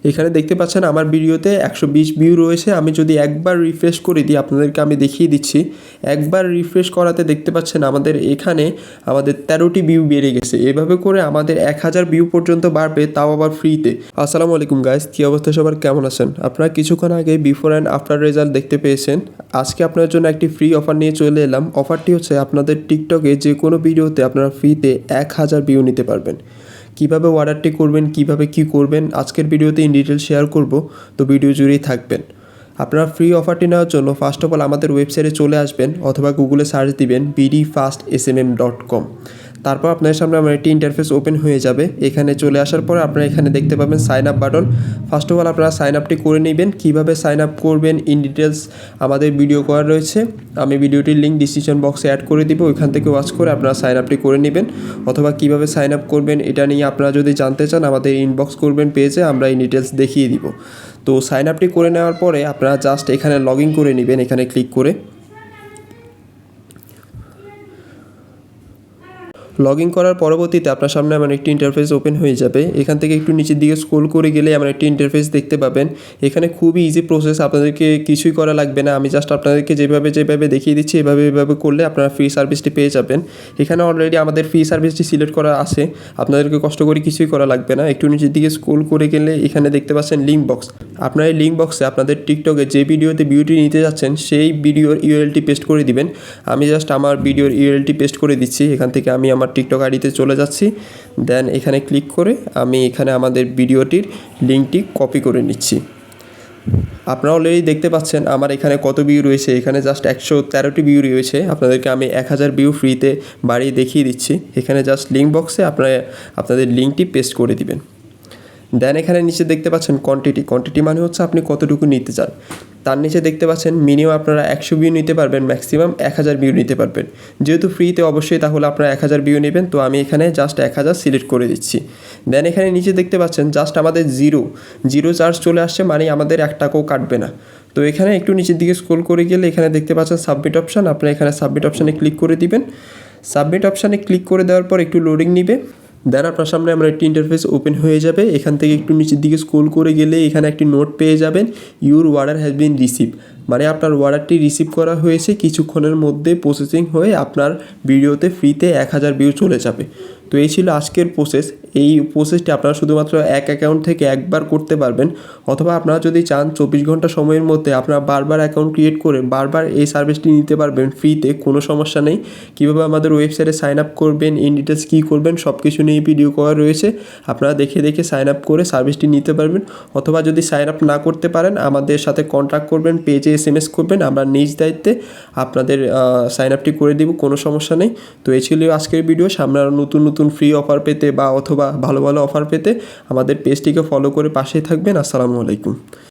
এখানে দেখতে পাচ্ছেন আমার ভিডিওতে 120 ভিউ রয়েছে। আমি যদি একবার রিফ্রেশ করে দিই, আপনাদেরকে আমি দেখিয়ে দিচ্ছি। একবার রিফ্রেশ করাতে দেখতে পাচ্ছেন আমাদের এখানে 13টি ভিউ বেড়ে গেছে। এভাবে করে আমাদের 1000 ভিউ পর্যন্ত বাড়বে, তাও আবার ফ্রিতে। আসসালামু আলাইকুম গাইস, কী অবস্থা সবার, কেমন আছেন আপনারা? কিছুক্ষণ আগে বিফোর অ্যান্ড আফটার রেজাল্ট দেখতে পেয়েছেন। আজকে আপনার জন্য একটি ফ্রি অফার নিয়ে চলে এলাম। অফারটি হচ্ছে আপনাদের টিকটকে যে কোনো ভিডিওতে আপনারা ফ্রিতে 1000 ভিউ নিতে পারবেন। কিভাবে অর্ডারটি করবেন, কিভাবে কি করবেন, আজকের ভিডিওতে ইন ডিটেল শেয়ার করব, তো ভিডিও জুড়েই থাকবেন। আপনারা ফ্রি অফারটি নেওয়ার জন্য ফার্স্ট অফ অল আমাদের ওয়েবসাইটে চলে আসবেন অথবা গুগলে সার্চ দিবেন bdfastsmm.com। তারপর আপনাদের সামনে আমার একটি ইন্টারফেস ওপেন হয়ে যাবে। এখানে চলে আসার পর আপনারা এখানে দেখতে পাবেন sign up button. First of all আপনারা সাইন আপটি করে নেবেন। কীভাবে সাইন আপ করবেন ইন ডিটেলস আমাদের ভিডিও করা রয়েছে। আমি ভিডিওটির লিঙ্ক ডিসক্রিপশন বক্সে অ্যাড করে দিব, ওইখান থেকে ওয়াচ করে আপনারা সাইন আপটি করে নেবেন। অথবা কীভাবে সাইন আপ করবেন এটা নিয়ে আপনারা যদি জানতে চান আমাদের ইনবক্স করবেন পেজে, আমরা ইন ডিটেলস দেখিয়ে দিব। তো সাইন আপটি করে নেওয়ার পরে আপনারা জাস্ট এখানে লগ ইন করে নেবেন, এখানে ক্লিক করে। লগ ইন করার পরবর্তীতে আপনার সামনে আমার একটি ইন্টারফেস ওপেন হয়ে যাবে। এখান থেকে একটু নিচের দিকে স্ক্রল করে গেলে আমার একটি ইন্টারফেস দেখতে পাবেন। এখানে খুবই ইজি প্রসেস, আপনাদেরকে কিছুই করা লাগবে না। আমি জাস্ট আপনাদেরকে যেভাবে দেখিয়ে দিচ্ছি এভাবে করলে আপনারা ফ্রি সার্ভিসটি পেয়ে যাবেন। এখানে অলরেডি আমাদের ফ্রি সার্ভিসটি সিলেক্ট করা আছে, আপনাদেরকে কষ্ট করে কিছুই করা লাগবে না। একটু নিচের দিকে স্ক্রল করে গেলে এখানে দেখতে পাচ্ছেন লিঙ্ক বক্স। আপনার এই লিঙ্ক বক্সে আপনাদের টিকটকে যে ভিডিওতে ভিউটি নিতে যাচ্ছেন সেই ভিডিওর ইউআরএলটি পেস্ট করে দিবেন। আমি জাস্ট আমার ভিডিওর ইউআরএলটি পেস্ট করে দিচ্ছি। এখান থেকে আমি আমার টিকটক আইডিতে চলে যাচ্ছি। দেন এখানে ক্লিক করে আমি এখানে আমাদের ভিডিওটির লিঙ্কটি কপি করে নিচ্ছি। আপনারা অলরেডি দেখতে পাচ্ছেন আমার এখানে কত ভিউ রয়েছে। এখানে জাস্ট 113টি ভিউ রয়েছে। আপনাদেরকে আমি 1000 ভিউ ফ্রিতে বাড়িয়ে দেখিয়ে দিচ্ছি। এখানে জাস্ট লিঙ্ক বক্সে আপনাদের লিঙ্কটি পেস্ট করে দিবেন। দেন এখানে নিচে দেখতে পাচ্ছেন কোয়ান্টিটি মানে হচ্ছে আপনি কতটুকু নিতে চান। তার নিচে দেখতে পাচ্ছেন মিনিমাম আপনারা 100 ভিউ নিতে পারবেন, ম্যাক্সিমাম 1000 ভিউ নিতে পারবেন। যেহেতু ফ্রিতে অবশ্যই তাহলে আপনারা 1000 ভিউ নেবেন, তো আমি এখানে জাস্ট 1000 সিলেক্ট করে দিচ্ছি। দেন এখানে নিচে দেখতে পাচ্ছেন জাস্ট আমাদের জিরো চার্জ চলে আসছে, মানে আমাদের 1 টাকাও কাটবে না। তো এখানে একটু নিচের দিকে স্ক্রল করে গেলে এখানে দেখতে পাচ্ছেন সাবমিট অপশান। আপনারা এখানে সাবমিট অপশানে ক্লিক করে দিবেন। সাবমিট অপশানে ক্লিক করে দেওয়ার পর একটু লোডিং নিবে। দেন আপনার সামনে আমার একটি ইন্টারফেস ওপেন হয়ে যাবে। এখান থেকে একটু নিচের দিকে স্ক্রল করে গেলে এখানে একটি নোট পেয়ে যাবেন, your order has been receive, মানে আপনার অর্ডারটি রিসিভ করা হয়েছে, কিছুক্ষণের মধ্যে প্রসেসিং হয়ে আপনার ভিডিওতে ফ্রিতে 1000 ভিউ চলে যাবে। তো এই ছিল আজকের প্রসেস। এই প্রসেসটি আপনারা শুধুমাত্র এক অ্যাকাউন্ট থেকে একবার করতে পারবেন, অথবা আপনারা যদি চান 24 ঘন্টা সময়ের মধ্যে আপনারা বারবার অ্যাকাউন্ট ক্রিয়েট করে বারবার এই সার্ভিসটি নিতে পারবেন ফ্রিতে, কোনো সমস্যা নেই। কীভাবে আমাদের ওয়েবসাইটে সাইন আপ করবেন, ইন ডিটেলস কী করবেন সব কিছু নিয়ে ভিডিও করা রয়েছে। আপনারা দেখে সাইন আপ করে সার্ভিসটি নিতে পারবেন। অথবা যদি সাইন আপ না করতে পারেন আমাদের সাথে কন্ট্যাক্ট করবেন, পেজে SMS করবেন, আমরা নিজ দায়িত্বে আপনাদের সাইন আপটি করে দিব, কোনো সমস্যা নেই। তো এই ছিল আজকের ভিডিও। সামনে আরও নতুন ফ্রি অফার পেতে বা অথবা ভালো অফার পেতে আমাদের পেজটিকে ফলো করে পাশেই থাকবেন। আসসালামু আলাইকুম।